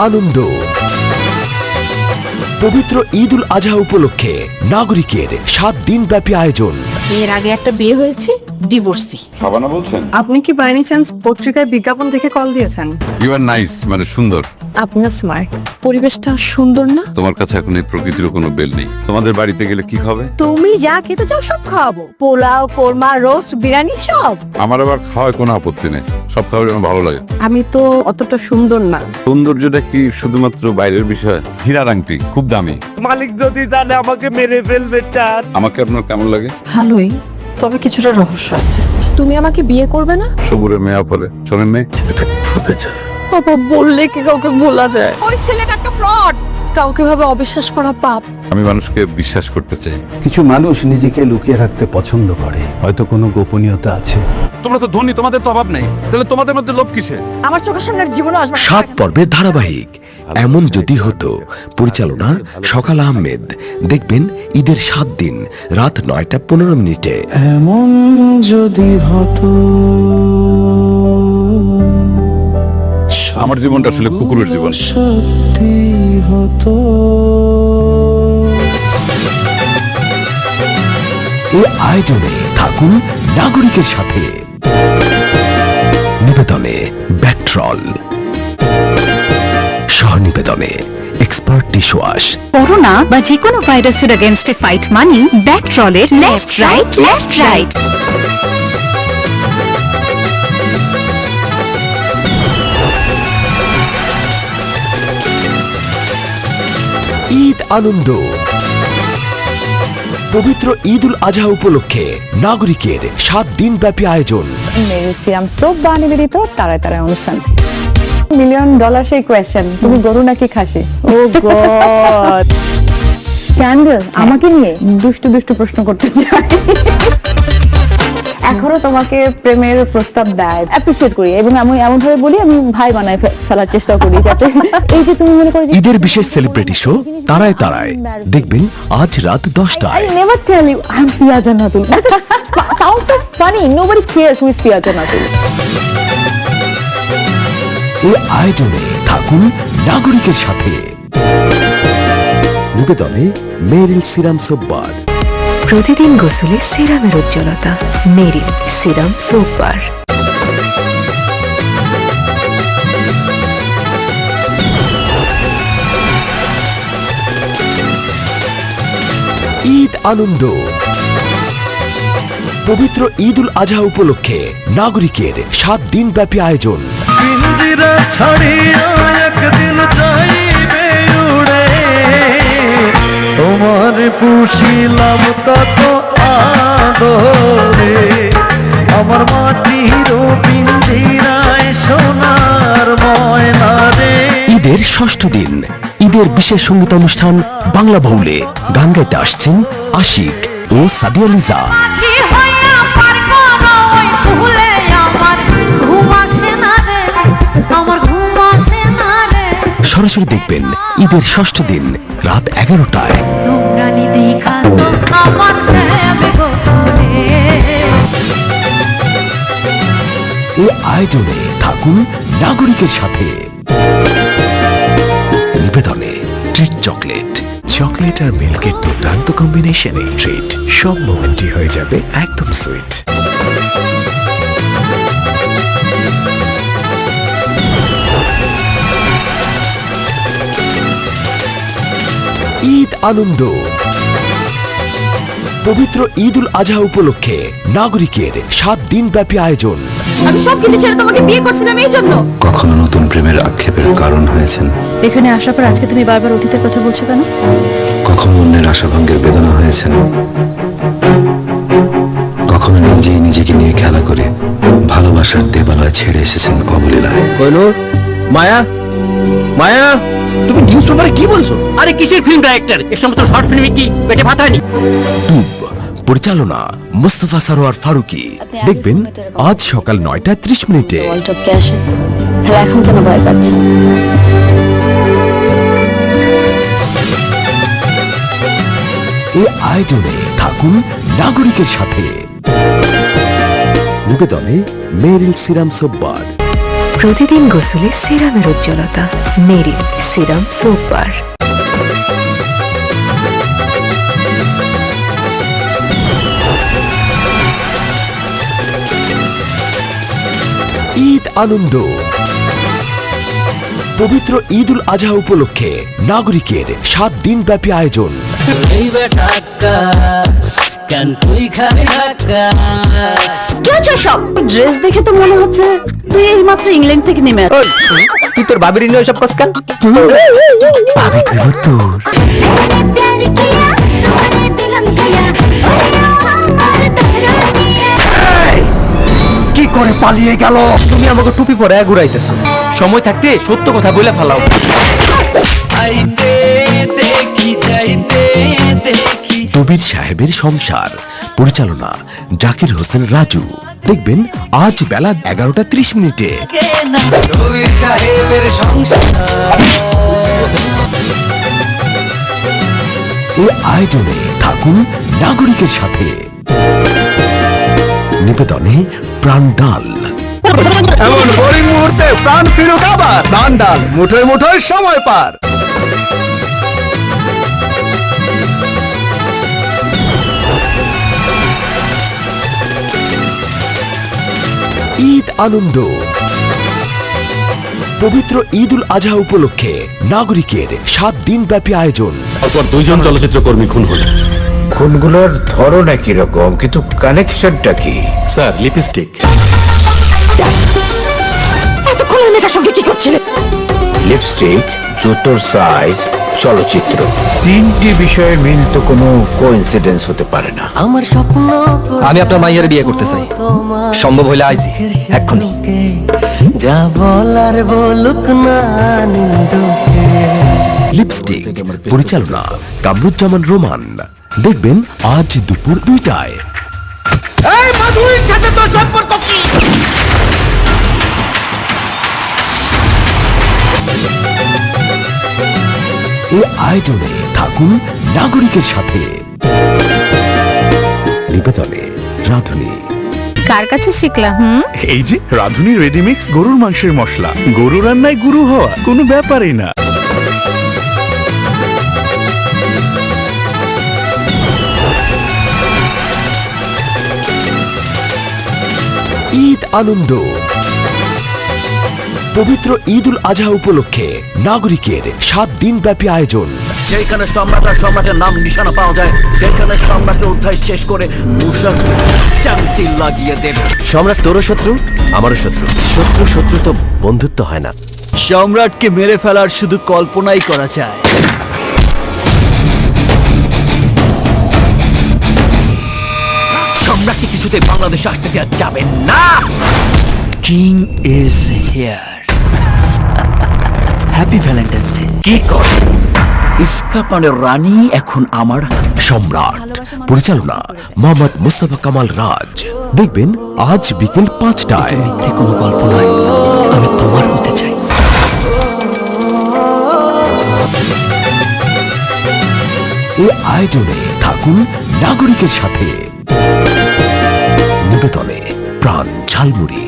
আনন্দ। পবিত্র ঈদ উল আজহা উপলক্ষে নাগরিকের 7 দিন ব্যাপী আয়োজন। এর আগে একটা বিয়ে হয়েছে, ডিভোর্সি। শাবানা বলছেন? আপনি কি বাই এনি চান্স পত্রিকায় বিজ্ঞাপন দেখে কল দিয়েছেন? ইউ আর নাইস, মানে সুন্দর। আপনি স্মার্ট। পরিবেশটা সুন্দর না? তোমার কাছে এখন এই প্রকৃতির কোনো বেল নেই। তোমাদের বাড়িতে গেলে কি খাবে? তুমি যা খেতে চাও সব খাওয়াবো, পোলাও, কোরমা, রোস্ট, বিরিয়ানি সব। আমার আবার খাওয়ায় কোনো আপত্তি নেই, সব খাওয়ার আমার ভালো লাগে। আমি তো অতটা সুন্দর না। সৌন্দর্যটা কি শুধুমাত্র বাইরের বিষয়? হীরার আংটি খুব দামি। মালিক যদি জানে আমাকে মেরে ফেলবে। চার আমাকে আপনার কেমন লাগে? ভালোই, তবে কিছুটা রহস্য আছে। তুমি আমাকে বিয়ে করবে না? সবুরের মেয়া পরে শোনেন মেয়ে ছেলেটা ফুটেছে। বাবা বললে কি কাউকে ভোলা যায়? ওই ছেলেটা একটা ফ্রড। কাউকে ভাবে অবিশ্বাস করা পাপ। আমি মানুষকে বিশ্বাস করতে চাই। কিছু মানুষ নিজেকে লুকিয়ে রাখতে পছন্দ করে, হয়তো কোনো গোপনীয়তা আছে। তোমরা তো ধনী, তোমাদের তো অভাব নেই, তাহলে তোমাদের মধ্যে লোভ কিসে? আমার চোখের সামনে জীবনে আসবে 7 পর্বের ধারাবাহিক এমন যদি হতো, পরিচালনা সকাল আহমেদ। দেখবেন ঈদের 7 দিন রাত 9টা 15 এমন যদি হতো। আমার জীবনটা আসলে কুকুরের জীবন। সত্যি হতো। এই আয়োজনে থাকুন নাগরিকের সাথে। নিবেদনে ব্যাকট্রল, সহ নিবেদনে এক্সপার্ট ডিশওয়াশ। করোনা বা যে কোনো ভাইরাসের এগেইনস্টে ফাইট মানি ব্যাকট্রলের left right left right. Eid আনন্দ। পবিত্র ঈদ উল আজহা উপলক্ষে নাগরিকের 7 দিন ব্যাপী আয়োজন। মেরি সিরাম সোপ বা নিবেদিত তারায় তারায় অনুষ্ঠান। $1 মিলিয়ন সেই কোয়েশ্চেন, তুমি গরু নাকি খাসি? ও গড। ক্যান্ডেল আমাকে নিয়ে দুষ্টু দুষ্টু প্রশ্ন করতে চাই। এখনো তোমাকে প্রেমের প্রস্তাব দেয়, অ্যাপ্রিশিয়েট করি এবং আমি এমন ভাবে বলি আমি ভাই বানায় ফেলার চেষ্টা করি, যাতে এই যে তুমি মনে করো ঈদের বিশেষ সেলিব্রিটি শো তারায় তারায় দেখবেন আজ রাত 10টায়। I never tell you I'm Pia Jannatul. That sounds so funny. Nobody cares who is Pia Jannatul. এই আয়োজনে থাকুন নাগরিকের সাথে। নিবেদনে মেরিল সিরাম সোপ বার। প্রতিদিন গোসলে সিরামের উজ্জ্বলতা মেরিল সিরাম সোপ বার। ঈদ আনন্দ। পবিত্র ঈদ উল আজহা উপলক্ষে নাগরিকের 7 দিন ব্যাপী আয়োজন। পিঞ্জিরা ছাড়িয়া একদিন যাইবে উড়ে, তোমার পুষিলাম কত আদরে, আমার মাটির পিঞ্জিরায় সোনার ময়না রে। ঈদের 6ষ্ঠ দিন, ঈদের বিশেষ সঙ্গীত অনুষ্ঠান বাংলা বাউলে গান গাইতে আসছেন আশিক ও সাদিয়া লিজা। সরাসরি দেখবেন ঈদের 6ষ্ঠ দিন রাত 11টায়। এই আয়োজনে থাকুন নাগরিকের সাথে। নিবেদনে ট্রিট চকলেট। চকলেট আর মিল্কের দুর্দান্ত কম্বিনেশনে ট্রিট সব মোমেন্টই হয়ে যাবে একদম সুইট। ঈদ আনন্দ। পবিত্র ঈদ উল আজহা উপলক্ষে নাগরিকের 7 দিন ব্যাপী আয়োজন। আমি সব কিছু ছেড়ে তোমাকে বিয়ে করছিলাম এই জন্য। কখনো নতুন প্রেমের আক্ষেপের কারণ হয়েছেন? এখানে আসার পর আজকে তুমি বারবার অতীতের কথা বলছো কেন? কখনো অন্যের আশাভঙ্গের বেদনা হয়েছেন? কখনো নিজেই নিজেকে নিয়ে খেলা করে ভালোবাসার দেবালয় ছেড়ে এসেছেন অবলীলায়? কইনুর, মায়া, মায়া, তুমি নিউজ পেপারে কি বলছো? আরে কিসের ফিল্ম ডাইরেক্টর? এই সমস্ত শর্ট ফিল্মে কি পেটে ভাত হয়নি? ডুব। পরিচালনা মুস্তফা সরোয়ার ফারুকী। দেখবেন আজ সকাল 9টা 30 তাহলে এখন কেন ভয় পাচ্ছে? এই আয়োজনে থাকুন নাগরিকের সাথে। নিবেদনে মেরিল সিরাম সোপ বার। প্রতিদিন গোসলে সিরামের উজ্জ্বলতা মেরিল সিরাম সোপ বার। ঈদ আনন্দ। পবিত্র ঈদ উল আজহা উপলক্ষে নাগরিকের 7 দিন ব্যাপী আয়োজন। ড্রেস দেখে তো মনে হচ্ছে তুই এইমাত্র ইংল্যান্ড থেকে নেমে তুই তোর বাবির নিয়ে সব কাজ কেন? কি করে পালিয়ে গেল? তুমি আমাকে টুপি পরে ঘুরাইতেছো, সময় থাকতে সত্য কথা বলে ফেলাও। কবির সাহেবের সংসার পরিচালনা জাকির হোসেন রাজু। দেখবেন আজ বেলা 11:30। এই আয়োজনে থাকুন নাগরিকের সাথে। নিবেদনে প্রাণ ডাল। এমন বোরিং মুহূর্তে প্রাণ ফিরুক আবার। প্রাণ ডাল, মুঠোয় মুঠোয় সময় পার। ঈদ আনন্দ। পবিত্র ঈদ উল আজহা উপলক্ষে নাগরিকের 7 দিন ব্যাপী আয়োজন। তারপর 2 জন চলচ্চিত্র কর্মী খুন হল। খুনগুলোর ধরন একই রকম, কিন্তু কানেকশনটা কি? Sir, lipstick. এতক্ষণ মেয়েটার সঙ্গে কি করছিলে? লিপস্টিক, জুতোর সাইজ, চলচ্চিত্র, 3টি বিষয়ের মিল তো কোনো কোইন্সিডেন্স হতে পারে না। আমি আপনার মাইয়ার বিয়ে করতে চাই, সম্ভব হইলে আইজি এক্ষুনি। যা বলার বলুক না নিন্দুকে। লিপস্টিক পরিচালনা কামরুজ্জামান রোমান। দেখবেন আজ দুপুর 2টায়। এই মাধুরীর সাথে তোর সম্পর্ক কি? এই আয়োজনে থাকুন নাগরিকের সাথে। নিবেদনে রাধুনী। কার কাছে শিখলাম? এই যে রাধুনী রেডিমিক্স গরুর মাংসের মশলা। গরু রান্নায় গুরু হওয়া কোনো ব্যাপারই না। ঈদ আনন্দ। পবিত্র ঈদ উল আজহা উপলক্ষে নাগরিকের 7 দিন ব্যাপী আয়োজন। যেখানে সম্রাট আর সম্রাটের নাম নিশানা পাওয়া যায়, সেখানে সম্রাটের অধ্যায় শেষ করে মূষক চামচি লাগিয়ে দেবে। সম্রাট তোরও শত্রু, আমারও শত্রু। শত্রু তো বন্ধুত্ব হয় না। সম্রাটকে মেরে ফেলার শুধু কল্পনাই করা যায়। সম্রাটকে কিছুতে বাংলাদেশে আসতে দেওয়া যাবে না। King is here. Happy Valentine's day. কি কর? ইস্কাপানের রানী এখন আমার হাতে। সম্রাট পরিচালনা মোহাম্মদ মুস্তাফা কামাল রাজ। দেখবেন আজ বিকেল 5টায়। মিথ্যে কোনো গল্প নয়, আমি তোমার হতে চাই। এই আয়োজনে থাকুন নাগরিকের সাথে। নিবেদনে প্রাণ ঝালমুড়ি।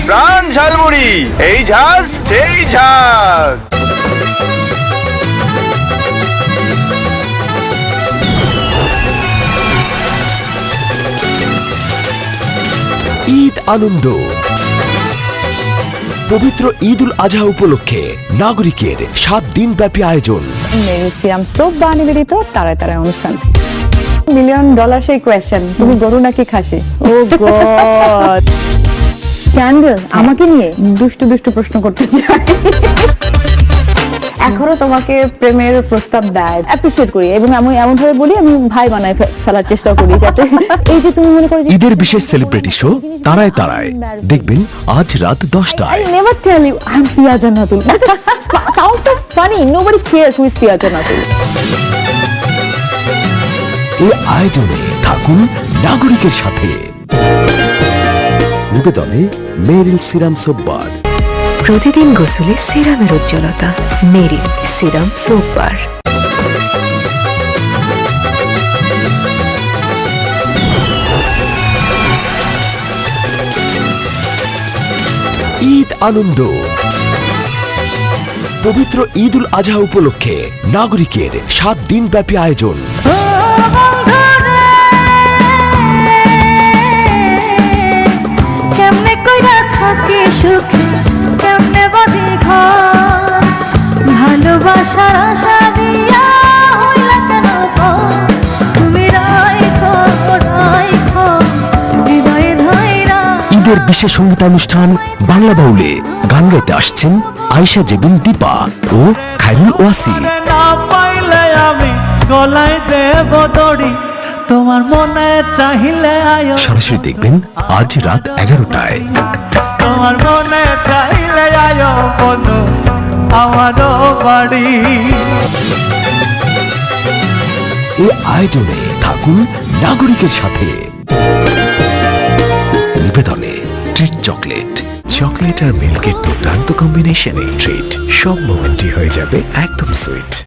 প্রাণ ঝালমুড়ি, এই ঝাঁজ সেই ঝাঁজ। ঈদ আনন্দ। পবিত্র ঈদ উল আজহা উপলক্ষে নাগরিকের 7 দিন ব্যাপী আয়োজন। মেরিল সিরাম সোপ বার নিবেদিত তারায় তারায় অনুষ্ঠান। $1 মিলিয়ন সেই কোয়েশ্চেন, তুমি গরু নাকি খাসি? ও গড। ক্যান্ডেল আমাকে নিয়ে দুষ্টু দুষ্টু প্রশ্ন করতে চাই। এখনো তোমাকে প্রেমের প্রস্তাব দেয়, অ্যাপ্রিশিয়েট করি এবং আমি এমন ভাবে বলি আমি ভাই বানায় ফেলার চেষ্টা করি, যাতে এই যে তুমি মনে করো যে ঈদের বিশেষ সেলিব্রিটি শো তারায় তারায়। দেখবেন আজ রাত 10টায়। I never tell you I'm Pia Jannatul. That sounds so funny. Nobody cares who is Pia Jannatul. এই আয়োজনে থাকুন নাগরিকের সাথে। নিবেদনে মেরিল সিরাম সোপ বার। প্রতিদিন গোসলে সিরামের উজ্জ্বলতা মেরিল সিরাম সোপ বার। আনন্দ। পবিত্র ঈদ উল আজহা উপলক্ষে নাগরিকের 7 দিন ব্যাপী আয়োজন। কেমনে কইরা থাকি সুখে কেমনে বাঁধি ঘর ভালোবাসার আশা দিয়া হইলা কেন পর তুমি রাইখো হৃদয়ে ধইরা। ঈদের বিশেষ সঙ্গীতানুষ্ঠান বাংলা বাউলে গান গাইতে আসছেন আয়েশা জেবিন দীপা ও খায়রুল ওয়াসি। তোমার মনে চাইলে আয়ো, সরাসরি দেখবেন আজ রাত 11টায়। তোমার মনে চাইলে আয়ো বন্ধু আমারও বাড়ি। এই আয়োজনে থাকুন নাগরিকের সাথে। নিবেদনে ট্রিট চকলেট। চকলেট আর মিল্কের দুর্দান্ত কম্বিনেশনে ট্রিট সব মোমেন্টই হয়ে যাবে একদম সুইট।